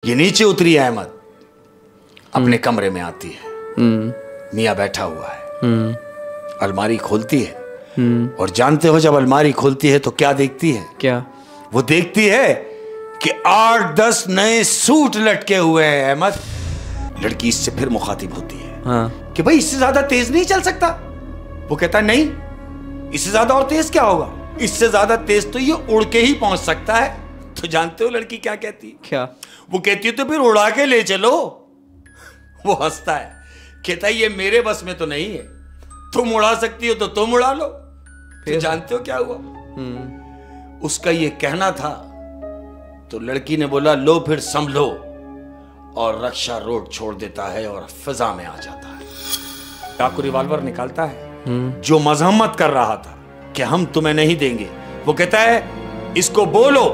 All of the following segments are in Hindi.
ये नीचे उतरी अहमद अपने कमरे में आती है। मियाँ बैठा हुआ है। अलमारी खोलती है और जानते हो जब अलमारी खोलती है तो क्या देखती है? क्या? वो देखती है कि 8-10 नए सूट लटके हुए हैं। अहमद, लड़की इससे फिर मुखातिब होती है। हाँ। कि भाई इससे ज्यादा तेज नहीं चल सकता। वो कहता है नहीं, इससे ज्यादा और तेज क्या होगा? इससे ज्यादा तेज तो ये उड़ के ही पहुंच सकता है। तो जानते हो लड़की क्या कहती? क्या? वो कहती है तो फिर उड़ा के ले चलो। वो हंसता है, कहता है ये मेरे बस में तो नहीं है, तुम उड़ा सकती हो तो तुम उड़ा लो। फिर जानते हो क्या हुआ? उसका ये कहना था तो लड़की ने बोला लो फिर संभलो, और रक्षा रोड छोड़ देता है और फिजा में आ जाता है। डाकू रिवॉल्वर निकालता है। जो मजम्मत कर रहा था कि हम तुम्हें नहीं देंगे, वो कहता है इसको बोलो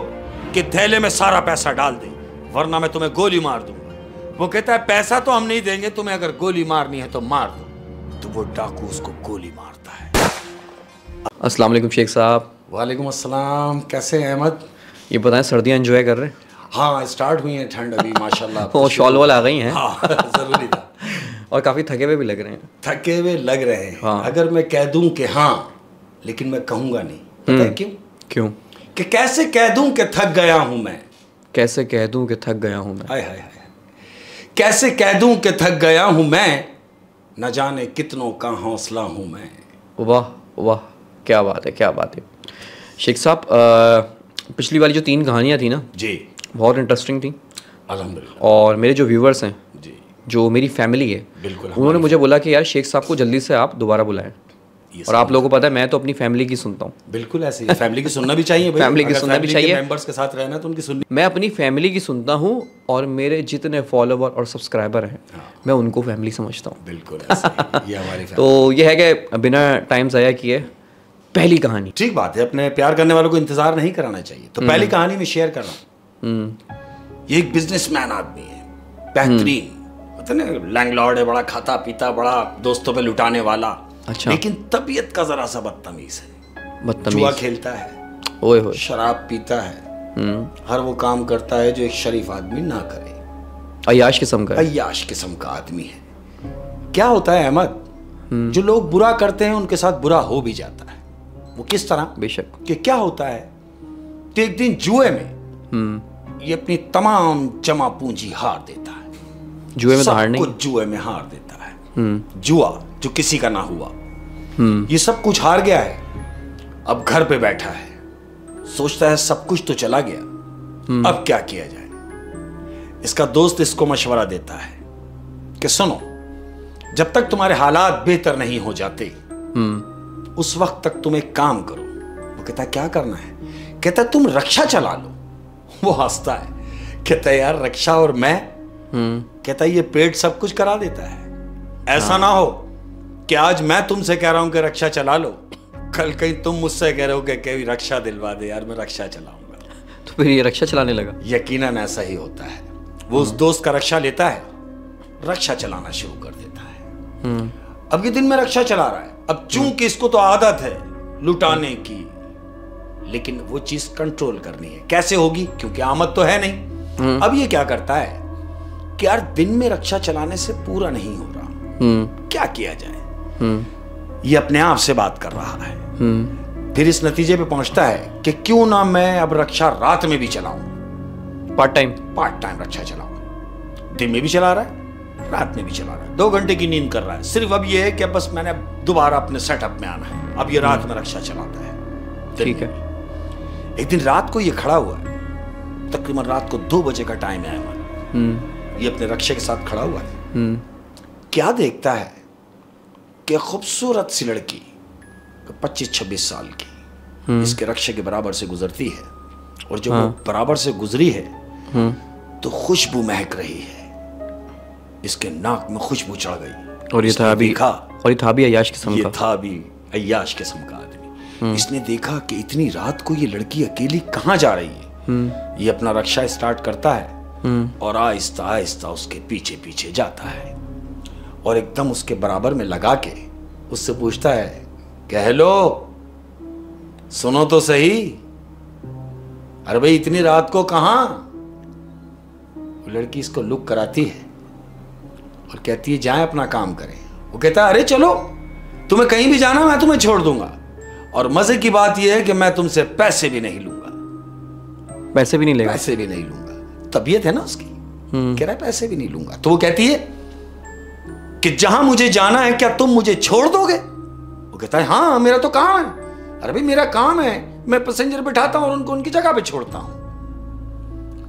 कि थैले में सारा पैसा डाल दे वरना मैं तुम्हें गोली मार दूंगा। वो कहता है पैसा तो हम नहीं देंगे, तुम्हें अगर गोली मारनी है तो मार दो। तो वो डाकू उसको गोली मारता है। अस्सलाम वालेकुम शेख साहब। वालेकुम अस्सलाम। कैसे हैं अहमद? ये बताएं सर्दियाँ एंजॉय कर रहे हैं? हाँ, स्टार्ट हुई है ठंड अभी माशाल्लाह। वो शॉल वॉल आ गई हैं। हाँ, जरूरी था। और काफ़ी थके हुए भी लग रहे हैं। थके हुए लग रहे हैं। हाँ। अगर मैं कह दूं कि हाँ, लेकिन मैं कहूंगा नहीं। पता है क्यों? क्यों? कि कैसे कह दूं कि थक गया हूं मैं। कैसे कह दूं कि थक गया हूं मैं? हाय हाय हाय। कैसे कह दूं कि थक गया हूं मैं, न जाने कितनों का हौसला हूं मैं। वाह वाह, क्या बात है, क्या बात है शेख साहब। पिछली वाली जो 3 कहानियाँ थी ना जी, बहुत इंटरेस्टिंग थी अल्हम्दुलिल्लाह। और मेरे जो व्यूवर्स हैं जी, जो मेरी फैमिली है, बिल्कुल, उन्होंने मुझे बोला कि यार शेख साहब को जल्दी से आप दोबारा बुलाएं। और आप लोगों को पता है मैं तो अपनी फैमिली की सुनता हूँ। बिल्कुल ऐसे ही फैमिली की सुनना भी चाहिए भाई। फैमिली की सुनना भी चाहिए। मेंबर्स के साथ रहना तो उनकी सुननी। मैं अपनी फैमिली की सुनता हूँ और मेरे जितने फॉलोवर और सब्सक्राइबर हैं मैं उनको फैमिली समझता हूँ। बिल्कुल ऐसे ही। ये हमारी तो ये है कि बिना टाइम ज़ाया किए पहली कहानी। ठीक बात है, अपने प्यार करने वालों को इंतजार नहीं कराना चाहिए। तो पहली कहानी में शेयर कर रहा हूँ। ये एक बिजनेसमैन आदमी है, बेहतरीन, पता नहीं लैंडलॉर्ड है, बड़ा खाता पीता, बड़ा दोस्तों पे लुटाने वाला। अच्छा। लेकिन तबीयत का जरा सा बदतमीज है। बदतमीज? जुआ खेलता है, ओए होए, शराब पीता है, हर वो काम करता है जो एक शरीफ आदमी ना करे। अय्याश किस्म का है। अय्याश किस्म का आदमी है। क्या होता है अहमद, जो लोग बुरा करते हैं उनके साथ बुरा हो भी जाता है। वो किस तरह? बेशक। कि क्या होता है तो एक दिन जुए में ये अपनी तमाम जमा पूंजी हार देता है। जुए में तो हार नहीं, कुछ जुए में हार देता है। जुआ जो किसी का ना हुआ, ये सब कुछ हार गया है। अब घर पे बैठा है, सोचता है सब कुछ तो चला गया, अब क्या किया जाए। इसका दोस्त इसको मशवरा देता है कि सुनो, जब तक तुम्हारे हालात बेहतर नहीं हो जाते उस वक्त तक तुम एक काम करो। वो कहता है क्या करना है? कहता है तुम रक्षा चला लो। वो हंसता है, कहता है यार रक्षा और मैं? कहता है ये पेट सब कुछ करा देता है। ऐसा ना हो कि आज मैं तुमसे कह रहा हूं कि रक्षा चला लो, कल कहीं तुम मुझसे कह रहे हो कि रक्षा दिलवा दे यार, मैं रक्षा चलाऊंगा। तो फिर ये रक्षा चलाने लगा। यकीनन ऐसा ही होता है। वो उस दोस्त का रक्षा लेता है, रक्षा चलाना शुरू कर देता है। अब ये दिन में रक्षा चला रहा है। अब चूंकि इसको तो आदत है लुटाने की, लेकिन वो चीज कंट्रोल करनी है। कैसे होगी? क्योंकि आमद तो है नहीं। अब ये क्या करता है कि यार दिन में रक्षा चलाने से पूरा नहीं हो रहा, क्या किया जाए। ये अपने आप से बात कर रहा है। फिर इस नतीजे पे पहुंचता है कि क्यों ना मैं अब रक्षा रात में भी चलाऊं। पार्ट टाइम रक्षा चलाऊं। दिन में भी चला रहा है, रात में भी चला रहा है, 2 घंटे की नींद कर रहा है। सिर्फ अब ये है कि बस मैंने दोबारा अपने सेटअप में आना है। अब ये रात में रक्षा चलाता है। ठीक है। एक दिन रात को ये खड़ा हुआ है, तकरीबन रात को 2 बजे का टाइम है। ये अपने रक्षा के साथ खड़ा हुआ है। क्या देखता है कि खूबसूरत सी लड़की 25-26 साल की इसके रक्षा के बराबर से गुजरती है। और जब वो बराबर से गुजरी है तो खुशबू महक रही है, इसके नाक में खुशबू चढ़ गई। और ये था भी अय्याश किस्म का। था भी अय्याश किस्म का आदमी। इसने देखा कि इतनी रात को ये लड़की अकेली कहाँ जा रही है। ये अपना रक्षा स्टार्ट करता है और आहिस्ता आहिस्ता उसके पीछे पीछे जाता है और एकदम उसके बराबर में लगा के उससे पूछता है कि हेलो, सुनो तो सही, अरे भाई इतनी रात को कहाँ? वो लड़की इसको लुक कराती है और कहती है जाए अपना काम करें। वो कहता है अरे चलो, तुम्हें कहीं भी जाना मैं तुम्हें छोड़ दूंगा, और मजे की बात यह है कि मैं तुमसे पैसे भी नहीं लूंगा। पैसे भी नहीं लेगा? पैसे भी नहीं लूंगा। तबीयत है ना उसकी, कह रहा है पैसे भी नहीं लूंगा। तो वो कहती है कि जहां मुझे जाना है क्या तुम मुझे छोड़ दोगे? वो कहता है हाँ मेरा तो काम है। अरे भाई मेरा काम है, मैं पैसेंजर बिठाता हूं और उनको उनकी जगह पे छोड़ता हूं।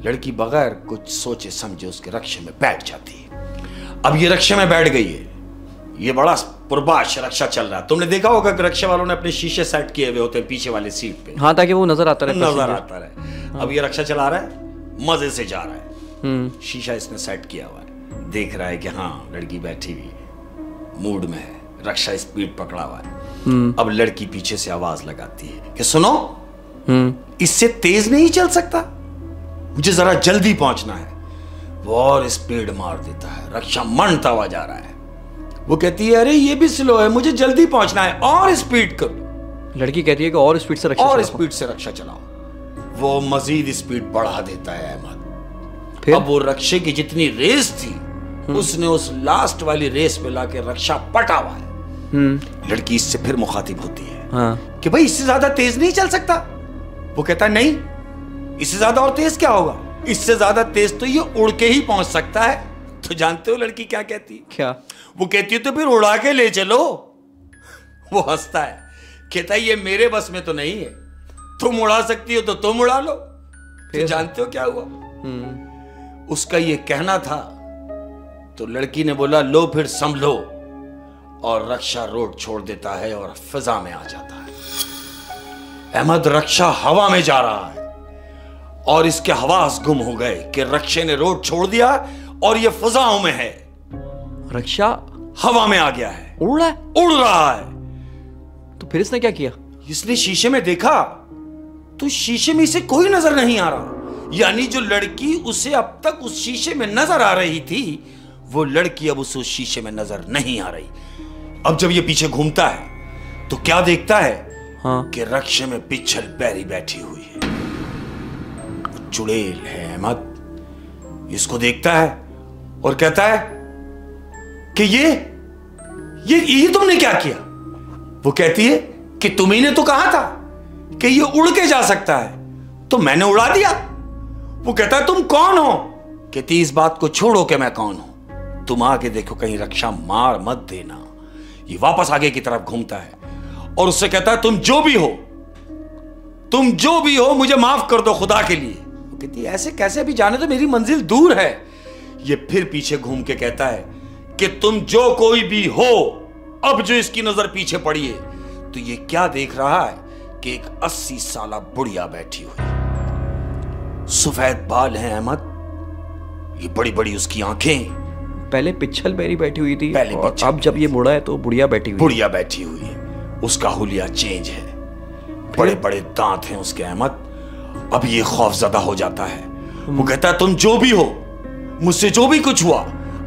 लड़की बगैर कुछ सोचे समझे उसके रक्शे में बैठ जाती है। अब ये रक्शे में बैठ गई है, ये बड़ा पुरबाश रक्षा चल रहा है। तुमने देखा होगा कि रक्षा वालों ने अपने शीशे सेट किए हुए होते हैं पीछे वाले सीट पे, हाँ, ताकि वो नजर आता रहे, नजर आता रहे। हाँ। अब ये रक्षा चला रहा है, मजे से जा रहा है, शीशा इसने सेट किया हुआ है, देख रहा है कि हाँ लड़की बैठी हुई है, मूड में है, रक्षा स्पीड पकड़ा हुआ है। अब लड़की पीछे से आवाज लगाती है कि सुनो, इससे तेज नहीं चल सकता, मुझे जरा जल्दी पहुंचना है। वो और स्पीड मार देता है, रक्षा मंडता हुआ जा रहा है। वो कहती है अरे ये भी स्लो है, मुझे जल्दी पहुंचना है, और स्पीड करो। लड़की कहती है कि और स्पीड से रक्षा और चलाओ। स्पीड से रक्षा चलाओ। वो मजीद स्पीड बढ़ा देता है अहमद। फिर? अब वो रक्षे की जितनी रेस थी उसने उस लास्ट वाली रेस पे लाके रक्षा पटा हुआ है। लड़की इससे फिर मुखातिब होती है हाँ। कि भाई इससे ज्यादा तेज नहीं चल सकता। वो कहता है नहीं, इससे ज्यादा और तेज क्या होगा, इससे ज्यादा तेज तो ये उड़ के ही पहुंच सकता है। तो जानते हो लड़की क्या कहती है? क्या? वो कहती है तो फिर उड़ा के ले चलो। वो हंसता है, कहता है ये मेरे बस में तो नहीं है, तुम उड़ा सकती हो तो तुम उड़ा लो। फिर जानते हो क्या हुआ? उसका ये कहना था तो लड़की ने बोला लो फिर संभलो, और रक्षा रोड छोड़ देता है और फिजा में आ जाता है। अहमद रक्षा हवा में जा रहा है और इसके हवास गुम हो गए कि रक्षे ने रोड छोड़ दिया और ये फिजाओं में है। रक्षा हवा में आ गया है, उड़ रहा है, उड़ रहा है। तो फिर इसने क्या किया? इसने शीशे में देखा तो शीशे में इसे कोई नजर नहीं आ रहा, यानी जो लड़की उसे अब तक उस शीशे में नजर आ रही थी वो लड़की अब उसे उस शीशे में नजर नहीं आ रही। अब जब ये पीछे घूमता है तो क्या देखता है? हाँ। कि रक्षे में पिछल बैरी बैठी हुई है, चुड़ैल है अहमद। इसको देखता है और कहता है कि ये तुमने क्या किया? वो कहती है कि तुम्ही ने तो कहा था कि ये उड़ के जा सकता है, तो मैंने उड़ा दिया। वो कहता है तुम कौन हो? कहती इस बात को छोड़ो कि मैं कौन हूं, तुम आगे देखो कहीं रक्षा मार मत देना। ये वापस आगे की तरफ घूमता है और उससे कहता है तुम जो भी हो मुझे माफ कर दो खुदा के लिए। वो कहती है ऐसे कैसे, भी जाने तो मेरी मंजिल दूर है। ये फिर पीछे घूम के कहता है कि तुम जो कोई भी हो, अब जो इसकी नजर पीछे पड़ी है तो ये क्या देख रहा है कि एक 80 साला बुढ़िया बैठी हुई, सफेद बाल हैं अहमद, ये बड़ी बड़ी उसकी आंखें। पहले पिछल बैरी बैठी हुई थी पहले और अब जब ये मुड़ा है तो बुढ़िया बैठी हुई है। उसका हुलिया चेंज है, बड़े बड़े दांत हैं उसके अहमद। अब ये खौफजदा हो जाता है। वो कहता है तुम जो भी हो, मुझसे जो भी कुछ हुआ,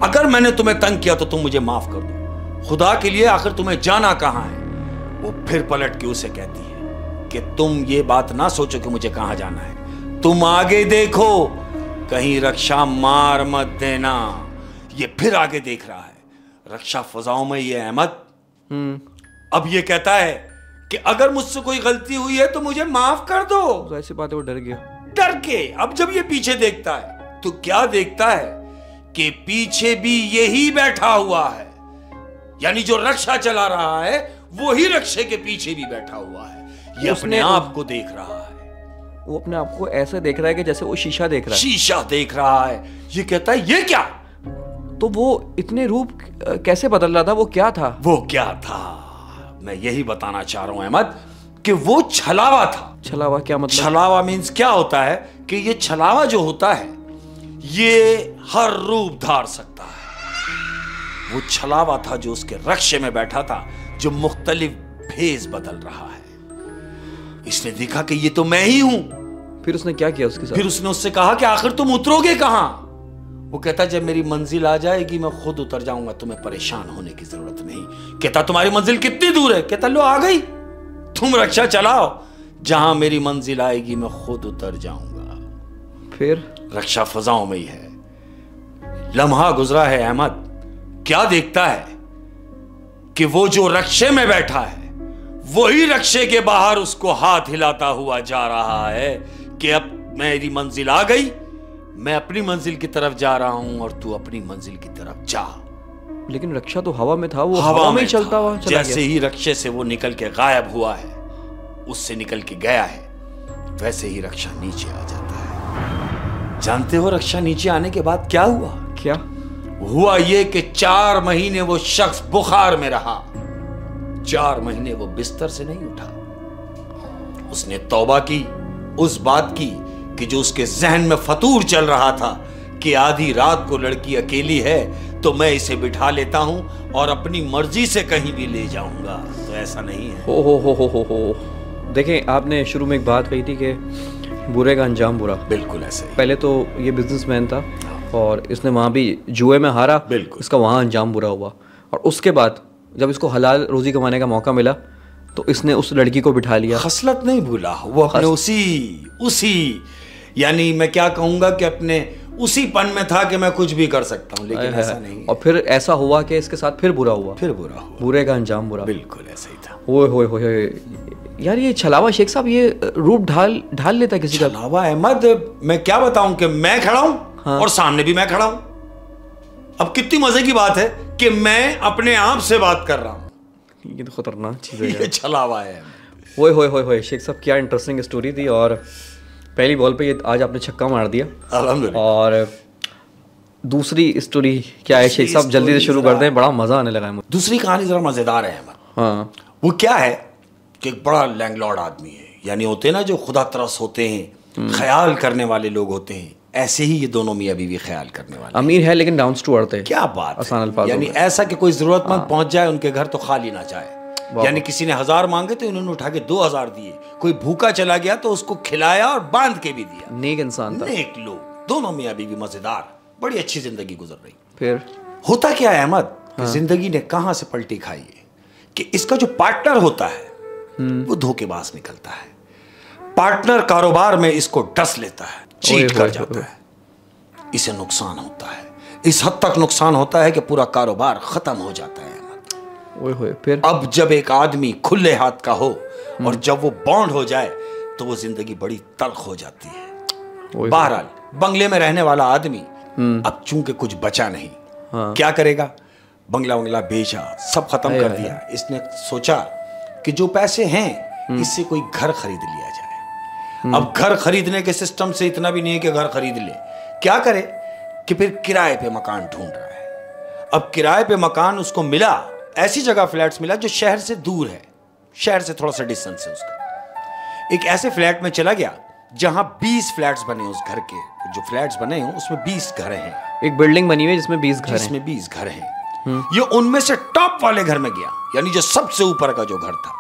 अगर मैंने तुम्हें तंग किया तो तुम मुझे माफ कर दो, खुदा के लिए आखिर तुम्हें जाना कहां है? वो फिर पलट के उसे कहती है कि तुम ये बात ना सोचो कि मुझे कहां जाना है, तुम आगे देखो कहीं रक्षा मार मत देना। ये फिर आगे देख रहा है, रक्षा फजाओं में ये अहमद। अब ये कहता है कि अगर मुझसे कोई गलती हुई है तो मुझे माफ कर दो। तो ऐसी बात है, वो डर गया। डर के अब जब ये पीछे देखता है तो क्या देखता है कि पीछे भी यही बैठा हुआ है, यानी जो रक्षा चला रहा है वो ही रक्षे के पीछे भी बैठा हुआ है। ये अपने आप को देख रहा है, वो अपने आप को ऐसे देख रहा है कि जैसे वो शीशा देख रहा है। शीशा देख रहा है। ये कहता है ये क्या? तो वो इतने रूप कैसे बदल रहा था? वो क्या था? वो क्या था मैं यही बताना चाह रहा हूं अहमद कि वो छलावा था। छलावा क्या मतलब? छलावा मीन्स क्या होता है कि ये छलावा जो होता है ये हर रूप धार सकता है। वो छलावा था जो उसके रक्षे में बैठा था, जो मुख्तलिफ भेष बदल रहा है। इसने देखा कि ये तो मैं ही हूं। फिर उसने क्या किया उसके साथ? फिर उसने उससे कहा कि आखिर तुम उतरोगे कहां? वो कहता जब मेरी मंजिल आ जाएगी मैं खुद उतर जाऊंगा, तुम्हें परेशान होने की जरूरत नहीं। कहता तुम्हारी मंजिल कितनी दूर है? कहता लो आ गई, तुम रक्षा चलाओ, जहां मेरी मंजिल आएगी मैं खुद उतर जाऊंगा। फिर रक्षा फजाओं में ही है। लम्हा गुजरा है अहमद, क्या देखता है कि वो जो रक्शे में बैठा है वही रक्शे के बाहर उसको हाथ हिलाता हुआ जा रहा है कि अब मेरी मंजिल आ गई, मैं अपनी मंजिल की तरफ जा रहा हूं और तू अपनी मंजिल की तरफ जा। लेकिन रक्षा तो हवा में था, वो हवा में ही चलता हुआ चला गया। जैसे ही रक्षे से वो निकल के गायब हुआ है, उससे निकल के गया है, वैसे ही रक्षा नीचे आ जाता है। जानते हो रक्षा नीचे आने के बाद क्या हुआ? क्या हुआ ये कि 4 महीने वो शख्स बुखार में रहा, 4 महीने वो बिस्तर से नहीं उठा। उसने तौबा की उस बात की कि जो उसके जहन में फतूर चल रहा था कि आधी रात को लड़की अकेली है तो मैं इसे बिठा लेता हूं और अपनी मर्जी से कहीं भी ले जाऊंगा। तो ऐसा नहीं है। हो। देखें, आपने शुरू में एक बात कही थी कि बुरे का अंजाम बुरा। बिल्कुल ऐसे ही। पहले तो ये बिजनेसमैन था और इसने वहाँ भी जुए में हारा, बिल्कुल इसका वहाँ अंजाम बुरा हुआ। और उसके बाद जब इसको हलाल रोजी कमाने का मौका मिला तो इसने उस लड़की को बिठा लिया। खसलत नहीं भूला वो, अपने उसी यानी मैं क्या कहूंगा कि अपने उसी पन में था कि मैं कुछ भी कर सकता हूं, लेकिन ऐसा नहीं। और फिर ऐसा हुआ कि इसके साथ फिर बुरा हुआ। बुरे का अंजाम बुरा। बिल्कुल ऐसा ही था। ओए यार, ये छलावा शेख साहब ये रूप ढाल लेता है किसी का। छलावा अहमद, मैं क्या बताऊं कि मैं खड़ा हूं, हाँ। और सामने भी मैं खड़ा हूं। अब कितनी मजे की बात है कि मैं अपने आप से बात कर रहा हूं। ये तो खतरनाक चीज है। ये छलावा है। ओए शेख साहब, क्या इंटरेस्टिंग स्टोरी थी। और पहली बॉल पे ये आज आपने छक्का मार दिया। अल्हम्दुलिल्लाह। और दूसरी स्टोरी क्या है शेख साहब, जल्दी से शुरू कर दें, बड़ा मजा आने लगा है मुझे। दूसरी कहानी जरा मजेदार है अहमद। हाँ। वो क्या है कि एक बड़ा लैंडलॉर्ड आदमी है, यानी होते हैं ना जो खुदा तरस होते हैं, ख्याल करने वाले लोग होते हैं, ऐसे ही ये दोनों मियां बीवी ख्याल करने वाले। अमीर है लेकिन डाउन टू अर्थ है। क्या बात है। आसान अल्फाज, यानी ऐसा कि कोई जरूरतमंद पहुंच जाए उनके घर तो खाली ना जाए। यानी किसी ने 1000 मांगे तो इन्होंने उठा के 2000 दिए। कोई भूखा चला गया तो उसको खिलाया और बांध के भी दिया। नेक इंसान था। नेक लोग, दोनों मियां बीवी मजेदार, बड़ी अच्छी जिंदगी गुजर रही। फिर होता क्या है अहमद, जिंदगी ने कहां से पलटी खाई है कि इसका जो पार्टनर होता है वो धोखेबाज निकलता है। पार्टनर कारोबार में इसको डस लेता है, चीट कर जाता है, इसे नुकसान होता है। इस हद तक नुकसान होता है कि पूरा कारोबार खत्म हो जाता है। फिर अब जब एक आदमी खुले हाथ का हो और जब वो बॉन्ड हो जाए तो वो जिंदगी बड़ी तल्ख हो जाती है। बहरहाल बंगले में रहने वाला आदमी अब चूंकि कुछ बचा नहीं, क्या करेगा? बंगला बेचा, सब खत्म कर दिया। इसने सोचा कि जो पैसे हैं इससे कोई घर खरीद लिया जाए। अब घर खरीदने के सिस्टम से इतना भी नहीं है कि घर खरीद ले, क्या करे कि फिर किराए पे मकान ढूंढ रहा है। अब किराए पे मकान उसको मिला, ऐसी जगह फ्लैट्स मिला जो शहर से दूर है, शहर से थोड़ा सा डिस्टेंस है उसका। एक ऐसे फ्लैट में चला गया जहां 20 फ्लैट्स बने। उस घर के जो फ्लैट्स बने हैं उसमें 20 घर हैं। एक बिल्डिंग बनी हुई है जिसमें 20 घर हैं। ये उनमें से टॉप वाले घर में गया, यानी जो सबसे ऊपर का जो घर था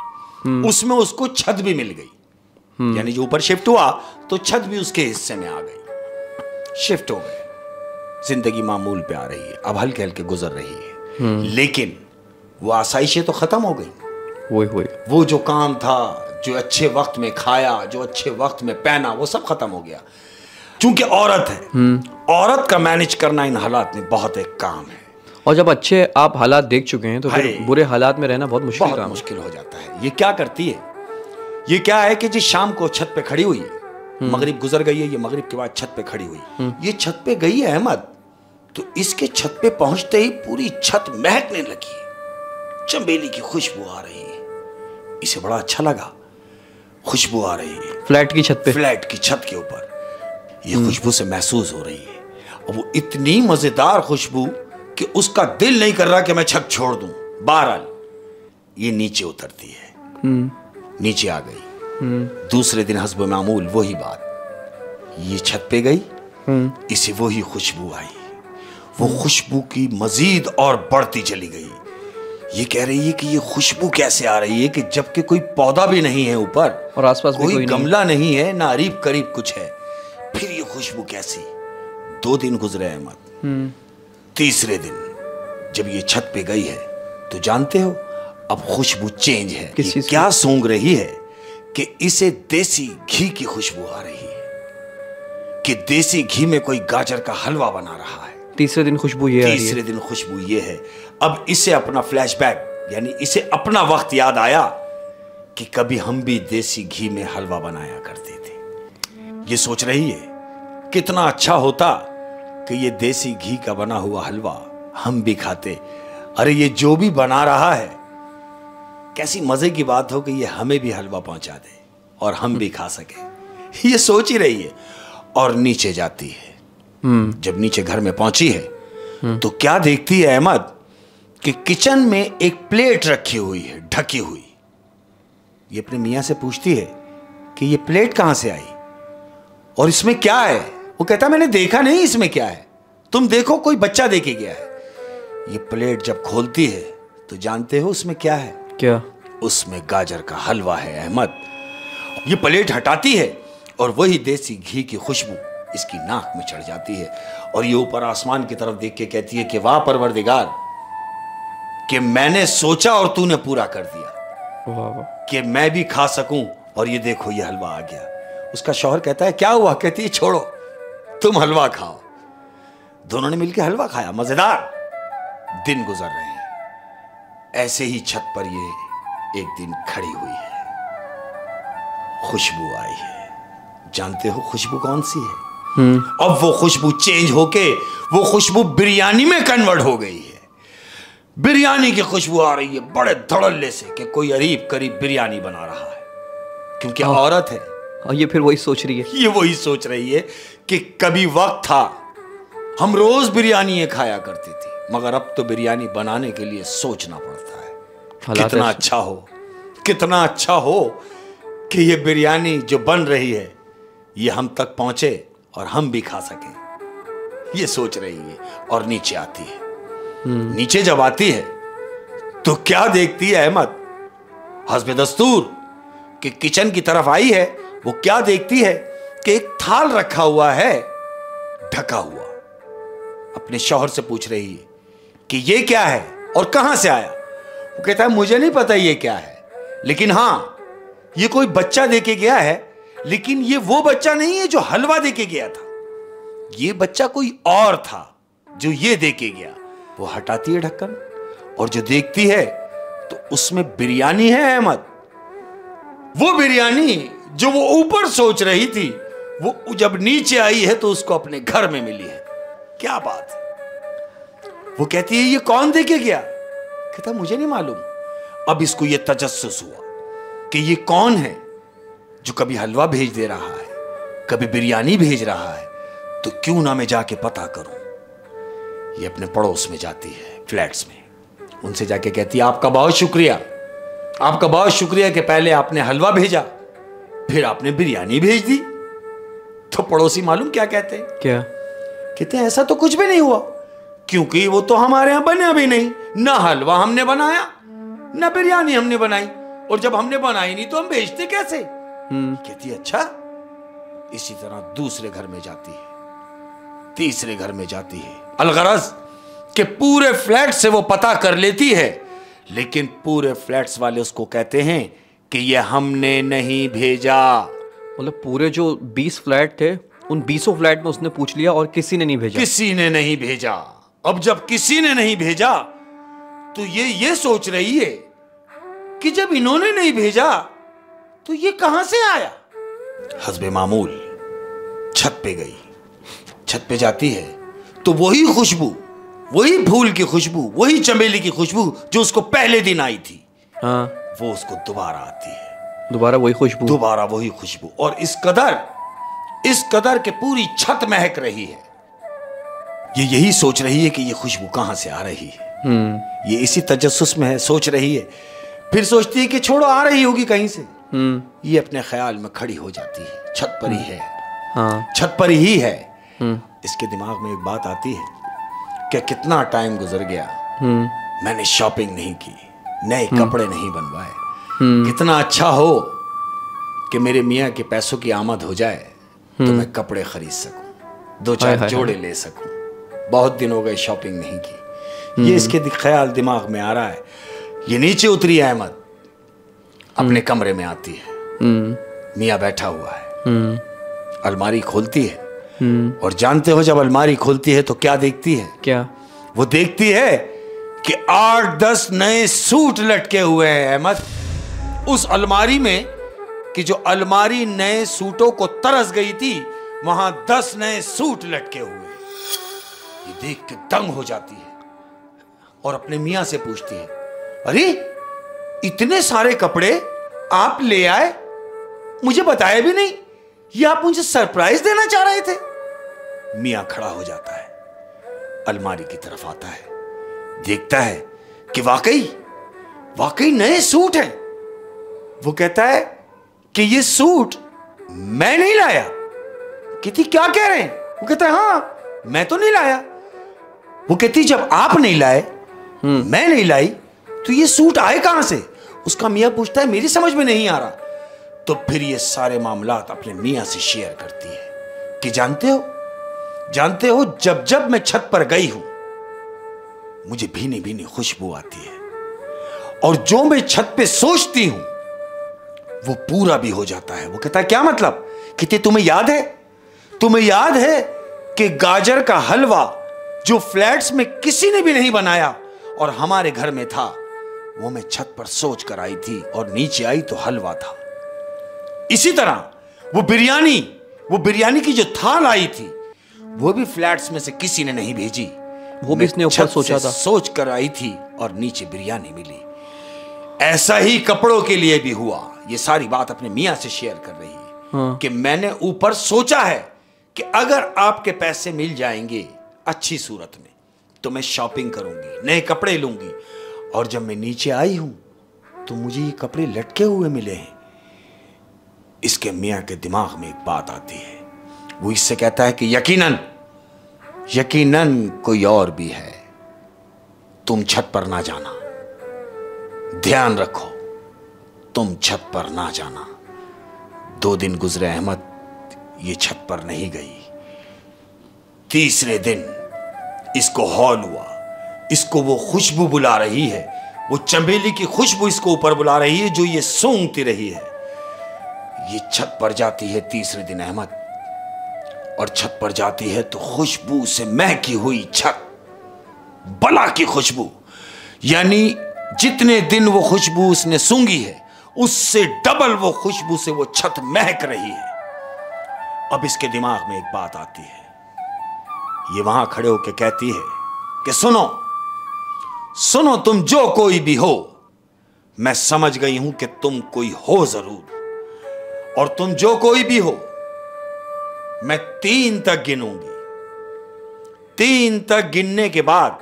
उसमें उसको छत भी मिल गई। यानी जो ऊपर शिफ्ट हुआ तो छत भी उसके हिस्से में आ गई। शिफ्ट हो गए, जिंदगी मामूल पे आ रही है, अब हल्के हल्के गुजर रही है। लेकिन वो आसाइशें तो खत्म हो गई। वो जो काम था, जो अच्छे वक्त में खाया, जो अच्छे वक्त में पहना, वो सब खत्म हो गया। चूंकि औरत है, औरत का मैनेज करना इन हालात में बहुत एक काम है। और जब अच्छे आप हालात देख चुके हैं तो फिर बुरे हालात में रहना बहुत मुश्किल काम, मुश्किल हो जाता है। ये क्या करती है? ये क्या है कि जी शाम को छत पे खड़ी हुई है, मगरिब गुजर गई है, ये मगरिब के बाद छत पे खड़ी हुई, ये छत पे गई है अहमद, तो इसके छत पे पहुंचते ही पूरी छत महकने लगी, चमेली की खुशबू आ रही है। इसे बड़ा अच्छा लगा, खुशबू आ रही है फ्लैट की छत पे, फ्लैट की छत के ऊपर ये खुशबू से महसूस हो रही है। और वो इतनी मजेदार खुशबू कि उसका दिल नहीं कर रहा कि मैं छत छोड़ दूं। बहरहाल ये नीचे उतरती है, नीचे आ गई। दूसरे दिन हस्ब मामूल वही बात, ये छत पे गई, इसे वही खुशबू आई। वो खुशबू की मजीद और बढ़ती चली गई। ये कह रही है कि ये खुशबू कैसे आ रही है कि जबकि कोई पौधा भी नहीं है ऊपर और आसपास कोई गमला नहीं है, ना करीब करीब कुछ है, फिर ये खुशबू कैसी? 2 दिन गुजरे अहमद। तीसरे दिन जब ये छत पे गई है तो जानते हो अब खुशबू चेंज है। ये क्या सूंघ रही है कि इसे देसी घी की खुशबू आ रही है, कि देसी घी में कोई गाजर का हलवा बना रहा है। तीसरे दिन खुशबू ये आ रही है। तीसरे दिन खुशबू ये है। अब इसे अपना फ्लैशबैक, यानी इसे अपना वक्त याद आया कि कभी हम भी देसी घी में हलवा बनाया करते थे। ये सोच रही है कितना अच्छा होता कि ये देसी घी का बना हुआ हलवा हम भी खाते। अरे ये जो भी बना रहा है, कैसी मजे की बात हो कि ये हमें भी हलवा पहुंचा दे और हम भी खा सके। ये सोच ही रही है और नीचे जाती है। जब नीचे घर में पहुंची है तो क्या देखती है अहमद कि किचन में एक प्लेट रखी हुई है, ढकी हुई। ये अपने मियां से पूछती है कि ये प्लेट कहां से आई और इसमें क्या है। वो कहता मैंने देखा नहीं इसमें क्या है, तुम देखो कोई बच्चा दे के गया है। ये प्लेट जब खोलती है तो जानते हो उसमें क्या है? क्या? उसमें गाजर का हलवा है अहमद। ये प्लेट हटाती है और वही देसी घी की खुशबू इसकी नाक में चढ़ जाती है और ये ऊपर आसमान की तरफ देख के कहती है कि वाह परवरदिगार, कि मैंने सोचा और तूने पूरा कर दिया। वाह वाह। कि मैं भी खा सकूं और ये देखो ये हलवा आ गया। उसका शौहर कहता है क्या हुआ? कहती है छोड़ो, तुम हलवा खाओ। दोनों ने मिलकर हलवा खाया, मजेदार दिन गुजर रहे हैं। ऐसे ही छत पर ये एक दिन खड़ी हुई है, खुशबू आई है। जानते हो खुशबू कौन सी है? अब वो खुशबू चेंज होके वो खुशबू बिरयानी में कन्वर्ट हो गई है। बिरयानी की खुशबू आ रही है बड़े धड़ल्ले से कि कोई अरीब करीब बिरयानी बना रहा है, क्योंकि औरत है। और ये फिर वही सोच रही है, ये वही सोच रही है कि कभी वक्त था हम रोज बिरयानी खाया करती थी, मगर अब तो बिरयानी बनाने के लिए सोचना पड़ता है। कितना अच्छा हो, कितना अच्छा हो कि ये बिरयानी जो बन रही है ये हम तक पहुंचे और हम भी खा सकें। ये सोच रही है और नीचे आती है। नीचे जब आती है तो क्या देखती है अहमद? हस्बे दस्तूर कि किचन की तरफ आई है, वो क्या देखती है कि एक थाल रखा हुआ है ढका हुआ। अपने शौहर से पूछ रही है कि ये क्या है और कहां से आया। वो कहता है मुझे नहीं पता ये क्या है, लेकिन हां ये कोई बच्चा देके गया है, लेकिन ये वो बच्चा नहीं है जो हलवा देके गया था। ये बच्चा कोई और था जो ये देके गया। वो हटाती है ढक्कन और जो देखती है तो उसमें बिरयानी है अहमद। वो बिरयानी जो वो ऊपर सोच रही थी, वो जब नीचे आई है तो उसको अपने घर में मिली है। क्या बात है। वो कहती है ये कौन देके गया? कहता मुझे नहीं मालूम। अब इसको ये तजस्सुस हुआ कि ये कौन है जो कभी हलवा भेज दे रहा है, कभी बिरयानी भेज रहा है, तो क्यों ना मैं जाके पता करूं। ये अपने पड़ोस में जाती है, फ्लैट्स में, उनसे जाके कहती है आपका बहुत शुक्रिया, आपका बहुत शुक्रिया कि पहले आपने हलवा भेजा, फिर आपने बिरयानी भेज दी। तो पड़ोसी मालूम क्या कहते हैं? क्या कहते हैं ऐसा तो कुछ भी नहीं हुआ, क्योंकि वो तो हमारे यहां बना भी नहीं, ना हलवा हमने बनाया ना बिरयानी हमने बनाई, और जब हमने बनाई नहीं तो हम भेजते कैसे? कहती है अच्छा। इसी तरह दूसरे घर में जाती है, तीसरे घर में जाती है, अलगरज कि पूरे फ्लैट से वो पता कर लेती है, लेकिन पूरे फ्लैट्स वाले उसको कहते हैं कि ये हमने नहीं भेजा। मतलब पूरे जो 20 फ्लैट थे उन 20 फ्लैट में उसने पूछ लिया और किसी ने नहीं भेजा। किसी ने नहीं भेजा। अब जब किसी ने नहीं भेजा तो ये सोच रही है कि जब इन्होंने नहीं भेजा तो ये कहां से आया। हस्बे मामूल छत पे गई। छत पे जाती है तो वही खुशबू, वही फूल की खुशबू, वही चमेली की खुशबू जो उसको पहले दिन आई थी, हाँ, वो उसको दोबारा आती है। दोबारा वही खुशबू, दोबारा वही खुशबू, और इस कदर के पूरी छत महक रही है। ये यही सोच रही है कि ये खुशबू कहां से आ रही है। ये इसी तजस्सुस में है, सोच रही है, फिर सोचती है कि छोड़ो आ रही होगी कहीं से। ये अपने ख्याल में खड़ी हो जाती है, छत पर ही है, हाँ, छत पर ही है। इसके दिमाग में एक बात आती है कि कितना टाइम गुजर गया, मैंने शॉपिंग नहीं की, नए कपड़े नहीं बनवाए। कितना अच्छा हो कि मेरे मियाँ के पैसों की आमद हो जाए तो मैं कपड़े खरीद सकूं, 2-4 जोड़े ले सकूं। बहुत दिन हो गए शॉपिंग नहीं की। ये इसके ख्याल दिमाग में आ रहा है। ये नीचे उतरी अहमद, अपने कमरे में आती है, मियाँ बैठा हुआ है, अलमारी खोलती है और जानते हो जब अलमारी खोलती है तो क्या देखती है? क्या? वो देखती है कि 8-10 नए सूट लटके हुए हैं अहमद उस अलमारी में, कि जो अलमारी नए सूटों को तरस गई थी वहां 10 नए सूट लटके हुए हैं। ये देख के दंग हो जाती है और अपने मियां से पूछती है, अरे इतने सारे कपड़े आप ले आए, मुझे बताया भी नहीं, ये आप मुझे सरप्राइज देना चाह रहे थे? मियां खड़ा हो जाता है, अलमारी की तरफ आता है, देखता है कि वाकई नए सूट हैं। वो कहता है कि ये सूट मैं नहीं लाया। कहती क्या कह रहे हैं? वो कहता है हाँ मैं तो नहीं लाया। वो कहती जब आप नहीं लाए, मैं नहीं लाई, तो ये सूट आए कहां से? उसका मियां पूछता है मेरी समझ में नहीं आ रहा। तो फिर ये सारे मामलात अपने मियां से शेयर करती है कि जानते हो जब मैं छत पर गई हूं मुझे भीनी भीनी खुशबू आती है, और जो मैं छत पे सोचती हूं वो पूरा भी हो जाता है। वो कहता है क्या मतलब? कहते तुम्हें याद है कि गाजर का हलवा जो फ्लैट्स में किसी ने भी नहीं बनाया और हमारे घर में था, वो मैं छत पर सोच कर आई थी और नीचे आई तो हलवा था। इसी तरह वो बिरयानी की जो थाल आई थी वो भी फ्लैट्स में से किसी ने नहीं भेजी, वो भी इसने ऊपर सोचा था, सोच कर आई थी और नीचे बिरयानी मिली। ऐसा ही कपड़ों के लिए भी हुआ। ये सारी बात अपने मियां से शेयर कर रही है कि मैंने ऊपर सोचा है कि अगर आपके पैसे मिल जाएंगे अच्छी सूरत में तो मैं शॉपिंग करूंगी, नए कपड़े लूंगी, और जब मैं नीचे आई हूं तो मुझे ये कपड़े लटके हुए मिले हैं। इसके मियां के दिमाग में एक बात आती है, वो इससे कहता है कि यकीनन कोई और भी है, तुम छत पर ना जाना, ध्यान रखो तुम छत पर ना जाना। 2 दिन गुजरे अहमद, ये छत पर नहीं गई। तीसरे दिन इसको हौल हुआ, इसको वो खुशबू बुला रही है, वो चमेली की खुशबू इसको ऊपर बुला रही है जो ये सूंघती रही है। ये छत पर जाती है तीसरे दिन अहमद, और छत पर जाती है तो खुशबू से महकी हुई छत, बला की खुशबू, यानी जितने दिन वो खुशबू उसने सूंघी है उससे डबल वो खुशबू से वो छत महक रही है। अब इसके दिमाग में एक बात आती है, ये वहां खड़े होकर कहती है कि सुनो तुम जो कोई भी हो, मैं समझ गई हूं कि तुम कोई हो जरूर, और तुम जो कोई भी हो मैं 3 तक गिनूंगी। 3 तक गिनने के बाद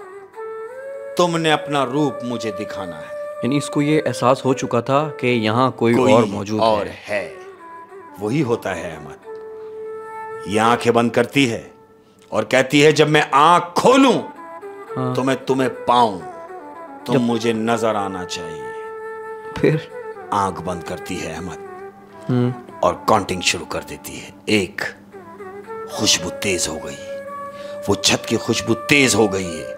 तुमने अपना रूप मुझे दिखाना है। यानी इसको ये एहसास हो चुका था कि यहाँ कोई और मौजूद है। वही होता है अहमद। ये आंखें बंद करती है और कहती है जब मैं आंख खोलूं तो मैं तुम्हें पाऊं, तुम मुझे नजर आना चाहिए। फिर आंख बंद करती है अहमद और काउंटिंग शुरू कर देती है। 1, खुशबू तेज हो गई, वो छत की खुशबू तेज हो गई है।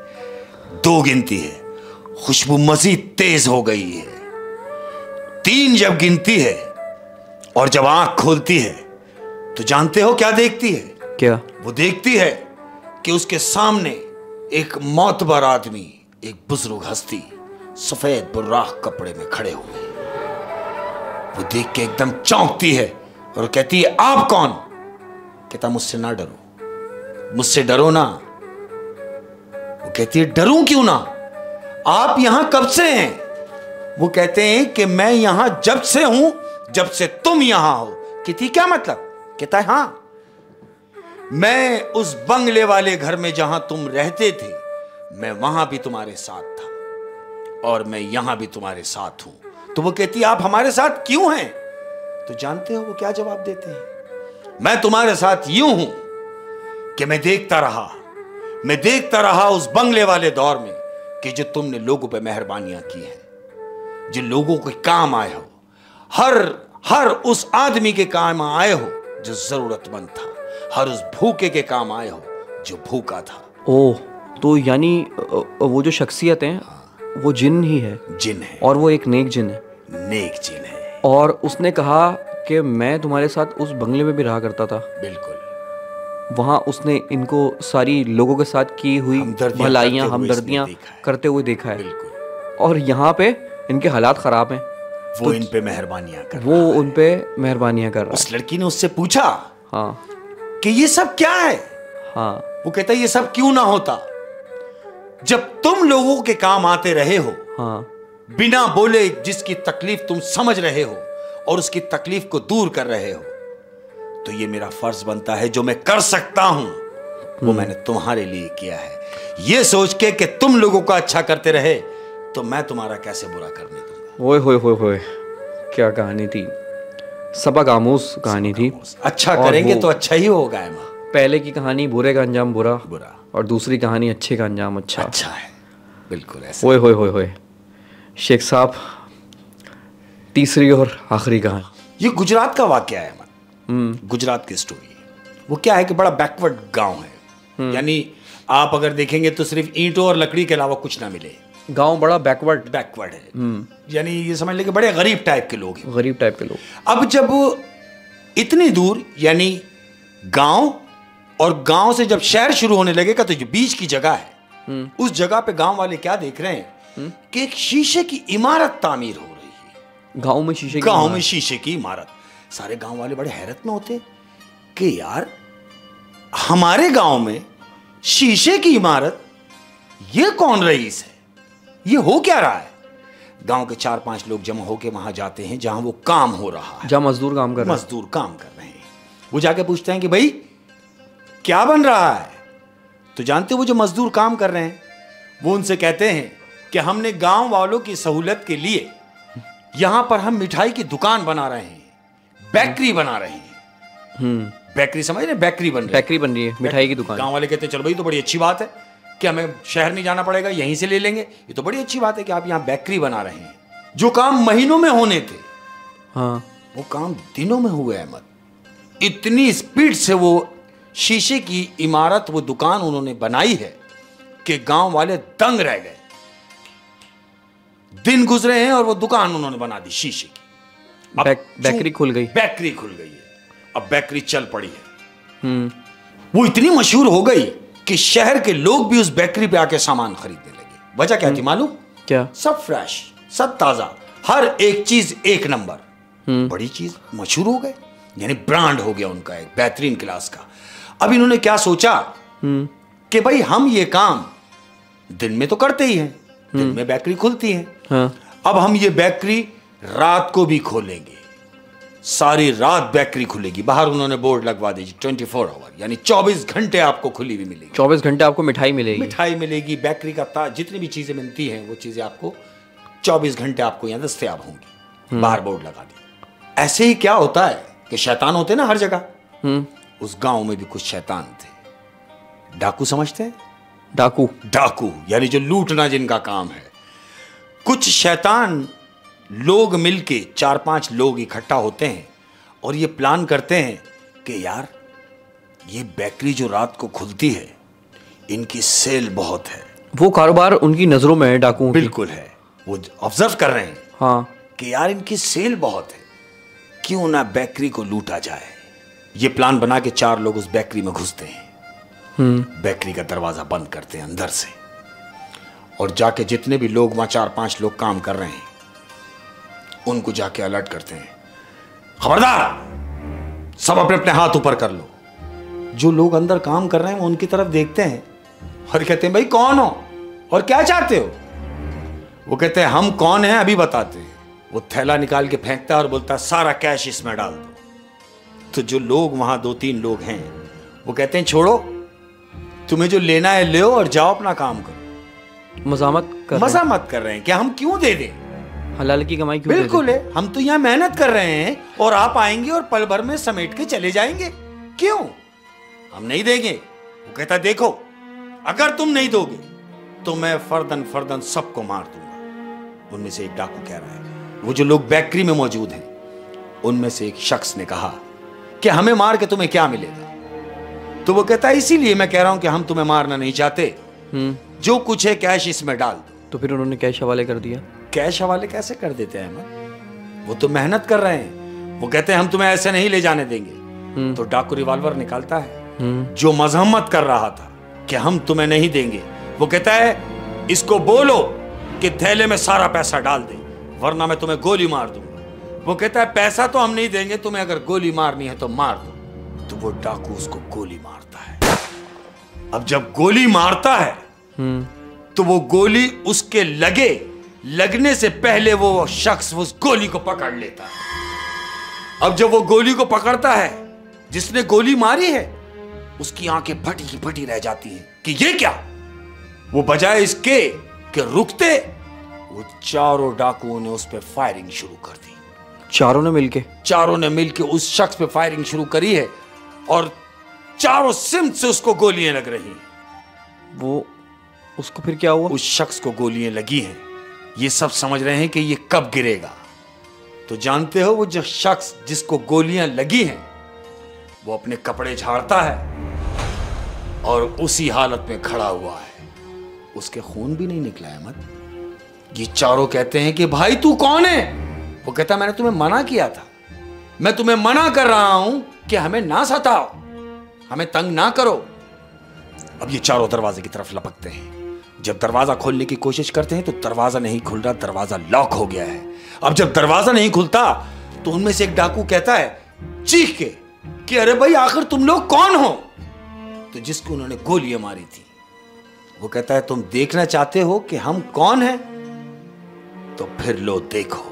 2 गिनती है, खुशबू मजीद तेज हो गई है। 3 जब गिनती है और जब आंख खोलती है तो जानते हो क्या देखती है? क्या? वो देखती है कि उसके सामने एक मौतबर आदमी, एक बुजुर्ग हस्ती सफेद बुर्राख कपड़े में खड़े हुए। वो देख के एकदम चौंकती है और कहती है आप कौन? कहता मुझसे ना डरो, मुझसे डरो ना। वो कहती है डरूं क्यों ना, आप यहां कब से हैं? वो कहते हैं कि मैं यहां जब से हूं जब से तुम यहां हो। कहती क्या मतलब? कहता है हाँ, मैं उस बंगले वाले घर में जहां तुम रहते थे मैं वहां भी तुम्हारे साथ था और मैं यहां भी तुम्हारे साथ हूं। तो वो कहती आप हमारे साथ क्यों हैं? तो जानते हो वो क्या जवाब देते हैं? मैं तुम्हारे साथ यूं हूं कि मैं देखता रहा उस बंगले वाले दौर में कि जो तुमने लोगों पे मेहरबानियां की हैं, जिन लोगों के काम आए हो, हर उस आदमी के काम आए हो जो जरूरतमंद था, हर उस भूखे के काम आए हो जो भूखा था। ओह, तो यानी वो जो शख्सियत है वो जिन ही है? जिन है, और वो एक नेक जिन है। नेक जिन है। और उसने कहा कि मैं तुम्हारे साथ उस बंगले में भी रहा करता था। बिल्कुल। वहाँ उसने इनको सारी लोगों के साथ की हुई भलाइयाँ, हमदर्दियाँ करते हुए देखा है। बिल्कुल। और यहाँ पे इनके हालात ख़राब हैं, वो इन पे मेहरबानियाँ कर वो उन पे मेहरबानियाँ कर रहा है। उस लड़की ने उससे पूछा हाँ कि ये सब क्या है। हाँ। वो कहता है ये सब क्यों ना होता जब तुम लोगों के काम आते रहे हो। हाँ। बिना बोले जिसकी तकलीफ तुम समझ रहे हो और उसकी तकलीफ को दूर कर रहे हो, तो ये मेरा फर्ज बनता है जो मैं कर सकता हूं वो मैंने तुम्हारे लिए किया है। ये सोच के कि तुम लोगों का अच्छा करते रहे तो मैं तुम्हारा कैसे बुरा करने दूंगा। ओए होए होए होए, क्या कहानी थी, सबक आमूज कहानी थी। अच्छा करेंगे तो अच्छा ही होगा। पहले की कहानी बुरे का अंजाम बुरा, बुरा, और दूसरी कहानी अच्छे का अंजाम अच्छा। अच्छा है, बिल्कुल ऐसा। ओए होए होए होए। शेख साहब, तीसरी और आखिरी कहानी। ये गुजरात का वाकया है। गुजरात की स्टोरी है। वो क्या है कि बड़ा बैकवर्ड गांव है, यानी आप अगर देखेंगे तो सिर्फ ईंटों और लकड़ी के अलावा कुछ ना मिले। गांव बड़ा बैकवर्ड है, यानी ये समझ ले कि बड़े गरीब टाइप के लोग हैं। गरीब टाइप के लोग। अब जब इतनी दूर, यानी गांव और गांव से जब शहर शुरू होने लगेगा तो जो बीच की जगह है उस जगह पे गांव वाले क्या देख रहे हैं कि एक शीशे की इमारत तामीर हो रही है। गांव में शीशे की इमारत। सारे गांव वाले बड़े हैरत में होते कि यार हमारे गांव में शीशे की इमारत, ये कौन रईस है, ये हो क्या रहा है। गांव के 4-5 लोग जमा होके वहां जाते हैं जहां वो काम हो रहा है, जहां मजदूर काम कर रहे हैं। वो जाके पूछते हैं कि भाई क्या बन रहा है। तो जानते वो जो मजदूर काम कर रहे हैं वो उनसे कहते हैं कि हमने गांव वालों की सहूलत के लिए यहां पर हम मिठाई की दुकान बना रहे हैं, बेकरी बना रहे हैं। बेकरी समझ रहे, बेकरी बन रही है, मिठाई की दुकान। गांव वाले कहते हैं चलो भाई तो बड़ी अच्छी बात है कि हमें शहर नहीं जाना पड़ेगा, यहीं से ले लेंगे। ये तो बड़ी अच्छी बात है कि आप यहाँ बेकरी बना रहे हैं। जो काम महीनों में होने थे हाँ, वो काम दिनों में हुए। अहमद, इतनी स्पीड से वो शीशे की इमारत, वो दुकान उन्होंने बनाई है कि गांव वाले दंग रह गए। दिन गुजरे हैं और वो दुकान उन्होंने बना दी शीशे की। बेकरी खुल गई है। अब बेकरी चल पड़ी है। वो इतनी मशहूर हो गई कि शहर के लोग भी उस बेकरी पे आके सामान खरीदने लगे। वजह क्या थी मालूम? क्या? सब फ्रेश, सब ताजा, हर एक चीज एक नंबर। बड़ी चीज मशहूर हो गए, यानी ब्रांड हो गया उनका, एक बेहतरीन क्लास का। अब इन्होंने क्या सोचा कि भाई हम ये काम दिन में तो करते ही हैं, दिन में बेकरी खुलती है। हाँ। अब हम ये बेकरी रात को भी खोलेंगे, सारी रात बेकरी खुलेगी। बाहर उन्होंने बोर्ड लगवा दी 24 आवर, यानी 24 घंटे आपको खुली हुई मिलेगी। 24 घंटे आपको मिठाई मिलेगी। बेकरी का जितनी भी चीजें मिलती हैं वो चीजें आपको 24 घंटे आपको यहाँ दस्तयाब होंगी। बाहर बोर्ड लगा दी। ऐसे ही क्या होता है कि शैतान होते ना हर जगह। उस गांव में भी कुछ शैतान थे। डाकू समझते हैं? डाकू यानी जो लूटना जिनका काम है। कुछ शैतान लोग मिलके 4-5 लोग इकट्ठा होते हैं और ये प्लान करते हैं कि यार ये बेकरी जो रात को खुलती है इनकी सेल बहुत है। वो कारोबार उनकी नजरों में है, डाकू बिल्कुल है। वो ऑब्जर्व कर रहे हैं हाँ, कि यार इनकी सेल बहुत है, क्यों ना बेकरी को लूटा जाए। ये प्लान बना के 4 लोग उस बेकरी में घुसते हैं। बेकरी का दरवाजा बंद करते हैं अंदर से और जाके जितने भी लोग वहां 4-5 लोग काम कर रहे हैं उनको जाके अलर्ट करते हैं, खबरदार सब अपने अपने हाथ ऊपर कर लो। जो लोग अंदर काम कर रहे हैं वो उनकी तरफ देखते हैं और कहते हैं भाई कौन हो और क्या चाहते हो। वो कहते हैं हम कौन हैं अभी बताते हैं। वो थैला निकाल के फेंकता है और बोलता है सारा कैश इसमें डाल दो। तो जो लोग वहां 2-3 लोग हैं वो कहते हैं छोड़ो, तुम्हें जो लेना है ले और जाओ अपना काम करो। मजा मत कर रहे हैं क्या हम क्यों दे दें, हलाल की कमाई क्यों? बिल्कुल है, हम तो यहाँ मेहनत कर रहे हैं और आप आएंगे और पल भर में समेट के चले जाएंगे, क्यों हम नहीं देंगे। वो कहता देखो अगर तुम नहीं दोगे तो मैं फर्दन फर्दन सबको मार दूंगा। उनमें से एक डाकू कह रहा है, वो जो लोग बेकरी में मौजूद हैं उनमें से एक शख्स ने कहा कि हमें मार के तुम्हें क्या मिलेगा। तो वो कहता है इसीलिए मैं कह रहा हूं कि हम तुम्हें मारना नहीं चाहते, जो कुछ है कैश इसमें डाल दो। तो फिर उन्होंने कैश हवाले कर दिया। कैश हवाले कैसे कर देते हैं अहमद, वो तो मेहनत कर रहे हैं। वो कहते हैं हम तुम्हें ऐसे नहीं ले जाने देंगे। तो डाकू रिवॉल्वर निकालता है जो मजम्मत कर रहा था कि हम तुम्हें नहीं देंगे, वो कहता है इसको बोलो कि थैले में सारा पैसा डाल दे वरना मैं तुम्हें गोली मार दूंगा। वो कहता है पैसा तो हम नहीं देंगे, तुम्हें अगर गोली मारनी है तो मार दो। तो वो डाकू उसको गोली मारता है। अब जब गोली मारता है तो वो गोली उसके लगने से पहले वो शख्स उस गोली को पकड़ लेता है। अब जब वो गोली को पकड़ता है, जिसने गोली मारी है उसकी आंखें फटी की फटी रह जाती हैं कि ये क्या। वो बजाय इसके कि रुकते, वो चारों डाकुओं ने उस पर फायरिंग शुरू कर दी। चारों ने मिलके उस शख्स पे फायरिंग शुरू करी है और चारों सिमत से उसको गोलियां लग रही हैं। वो उसको फिर क्या हुआ? उस शख्स को गोलियां लगी हैं। ये सब समझ रहे हैं कि ये कब गिरेगा। तो जानते हो वो जो शख्स जिसको गोलियां लगी हैं वो अपने कपड़े झाड़ता है और उसी हालत में खड़ा हुआ है। उसके खून भी नहीं निकला है। मत ये चारों कहते हैं कि भाई तू कौन है? वो कहता मैंने तुम्हें मना किया था, मैं तुम्हें मना कर रहा हूं कि हमें ना सताओ, हमें तंग ना करो। अब ये चारों दरवाजे की तरफ लपकते हैं। जब दरवाजा खोलने की कोशिश करते हैं तो दरवाजा नहीं खुल रहा, दरवाजा लॉक हो गया है। अब जब दरवाजा नहीं खुलता तो उनमें से एक डाकू कहता है चीख के कि अरे भाई आखिर तुम लोग कौन हो? तो जिसको उन्होंने गोलियां मारी थी वो कहता है तुम देखना चाहते हो कि हम कौन हैं? तो फिर लो देखो।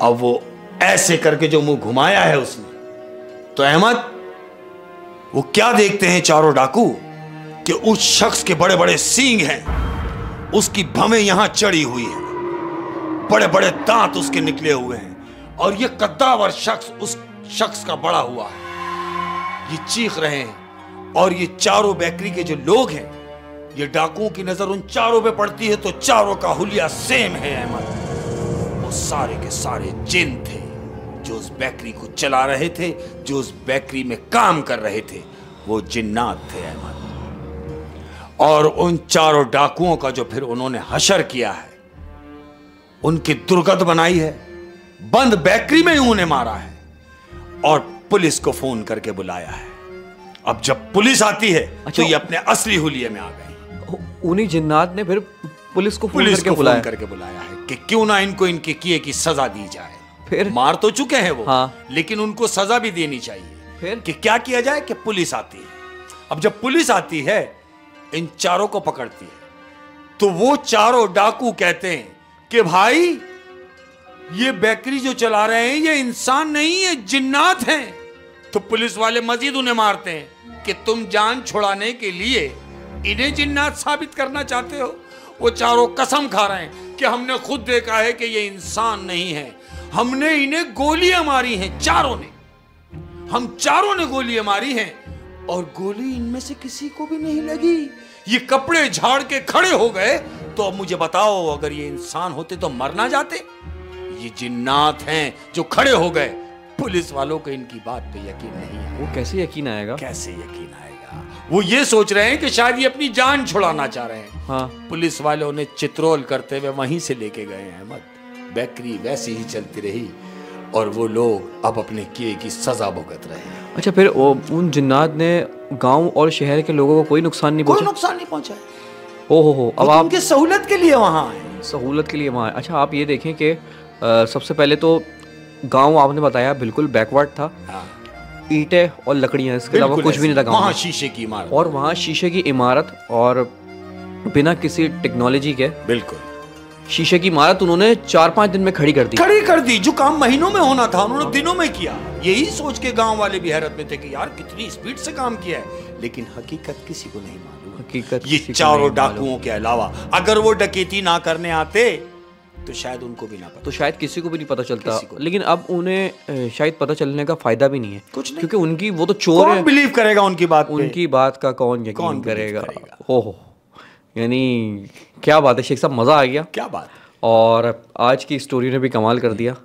अब वो ऐसे करके जो मुंह घुमाया है उसने, तो अहमद वो क्या देखते हैं चारों डाकू कि उस शख्स के बड़े बड़े सींग हैं, उसकी भवें यहां चढ़ी हुई है, बड़े बड़े दांत उसके निकले हुए हैं और ये कद्दावर शख्स उस शख्स का बड़ा हुआ है। ये चीख रहे हैं और ये चारों बेकरी के जो लोग हैं, ये डाकुओं की नजर उन चारों पे पड़ती है तो चारों का हुलिया सेम है अहमद। वो सारे के सारे जिन थे जो उस बेकरी को चला रहे थे, जो उस बेकरी में काम कर रहे थे, वो जिन्नात थे अहमद। और उन चारों डाकुओं का जो फिर उन्होंने हशर किया है, उनकी दुर्गत बनाई है, बंद बेकरी में ही उन्हें मारा है और पुलिस को फोन करके बुलाया है। अब जब पुलिस आती है तो ये अपने असली हुलिये में आ गए। उन्हीं जिन्नात ने फिर पुलिस को फोन करके बुलाया है कि क्यों ना इनको इनके किए की सजा दी जाए। फिर मार तो चुके हैं वो, हाँ। लेकिन उनको सजा भी देनी चाहिए। फिर कि क्या किया जाए कि पुलिस आती है। अब जब पुलिस आती है इन चारों को पकड़ती है तो वो चारों डाकू कहते हैं कि भाई ये बेकरी जो चला रहे हैं ये इंसान नहीं है, जिन्नात हैं। तो पुलिस वाले मजीद उन्हें मारते हैं कि तुम जान छुड़ाने के लिए इन्हें जिन्नात साबित करना चाहते हो। वो चारों कसम खा रहे हैं कि हमने खुद देखा है कि ये इंसान नहीं है, हमने इन्हें गोलियां मारी हैं, चारों ने, हम चारों ने गोलियां मारी हैं और गोली इनमें से किसी को भी नहीं लगी। ये कपड़े झाड़ के खड़े हो गए। तो अब मुझे बताओ अगर ये इंसान होते तो मर ना जाते? ये जिन्नात हैं जो खड़े हो गए। पुलिस वालों को इनकी बात पे यकीन नहीं है। वो कैसे यकीन आएगा? कैसे यकीन आएगा? वो ये सोच रहे हैं कि शायद ये अपनी जान छुड़ाना चाह रहे हैं। हाँ। पुलिस वाले उन्हें चित्रोल करते हुए वहीं से लेके गए हैं। अहमद बेकरी वैसी ही चलती रही और वो लोग अब अपने किए की सजा भुगत रहे हैं। अच्छा, फिर उन जिन्नात ने गांव और शहर के लोगों को कोई नुकसान नहीं पहुंचा? कोई नुकसान नहीं पहुंचा। ओहो, अब आप उनकी सहूलत के लिए वहां आए। सहूलत के लिए वहां। अच्छा, आप ये देखें कि सबसे पहले तो गांव आपने बताया बिल्कुल बैकवर्ड था। हाँ। ईंटें और लकड़ियां, इसके अलावा कुछ भी नहीं था गांव में। वहां शीशे की इमारत, और वहां शीशे की इमारत और बिना किसी टेक्नोलॉजी के बिल्कुल शीशे की इमारत उन्होंने 4-5 दिन में खड़ी कर दी। जो काम महीनों में होना था उन्होंने दिनों में किया। यही सोच के गांव वाले भी हैरत में थे कि यार कितनी स्पीड से काम किया है। लेकिन हकीकत किसी को नहीं मालूम। हकीकत ये चारों डाकुओं के अलावा अगर वो डकैती ना करने आते तो शायद उनको भी ना पता, तो शायद किसी को भी नहीं पता चलता। लेकिन अब उन्हें शायद पता चलने का फायदा भी नहीं है कुछ नहीं। क्योंकि उनकी वो तो चोर है। कौन बिलीव करेगा उनकी बात पे? उनकी बात का कौन यकीन करेगा? ओहो, यानी क्या बात है शेख साहब, मज़ा आ गया। क्या बात। और आज की स्टोरी ने भी कमाल कर दिया।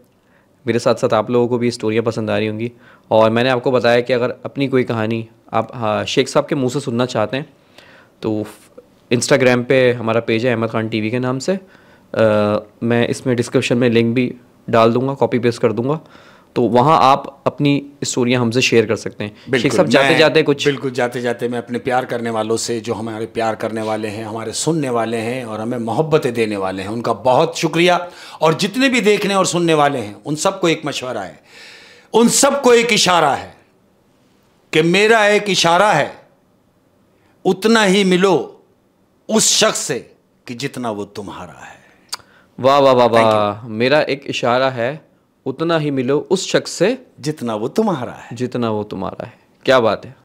मेरे साथ साथ आप लोगों को भी स्टोरियाँ पसंद आ रही होंगी। और मैंने आपको बताया कि अगर अपनी कोई कहानी आप शेख साहब के मुंह से सुनना चाहते हैं तो इंस्टाग्राम पे हमारा पेज है अहमद खान टीवी के नाम से। मैं इसमें डिस्क्रिप्शन में लिंक भी डाल दूँगा, कॉपी पेस्ट कर दूँगा। तो वहाँ आप अपनी स्टोरियाँ हमसे शेयर कर सकते हैं। शेख साहब जाते जाते कुछ, बिल्कुल जाते जाते मैं अपने प्यार करने वालों से, जो हमारे प्यार करने वाले हैं, हमारे सुनने वाले हैं और हमें मोहब्बतें देने वाले हैं, उनका बहुत शुक्रिया। और जितने भी देखने और सुनने वाले हैं उन सबको एक मशवरा है, उन सबको एक इशारा है कि मेरा एक इशारा है, उतना ही मिलो उस शख्स से कि जितना वो तुम्हारा है। वाह वाह वाह वाह। मेरा एक इशारा है, उतना ही मिलो उस शख्स से जितना वो तुम्हारा है। जितना वो तुम्हारा है। क्या बात है।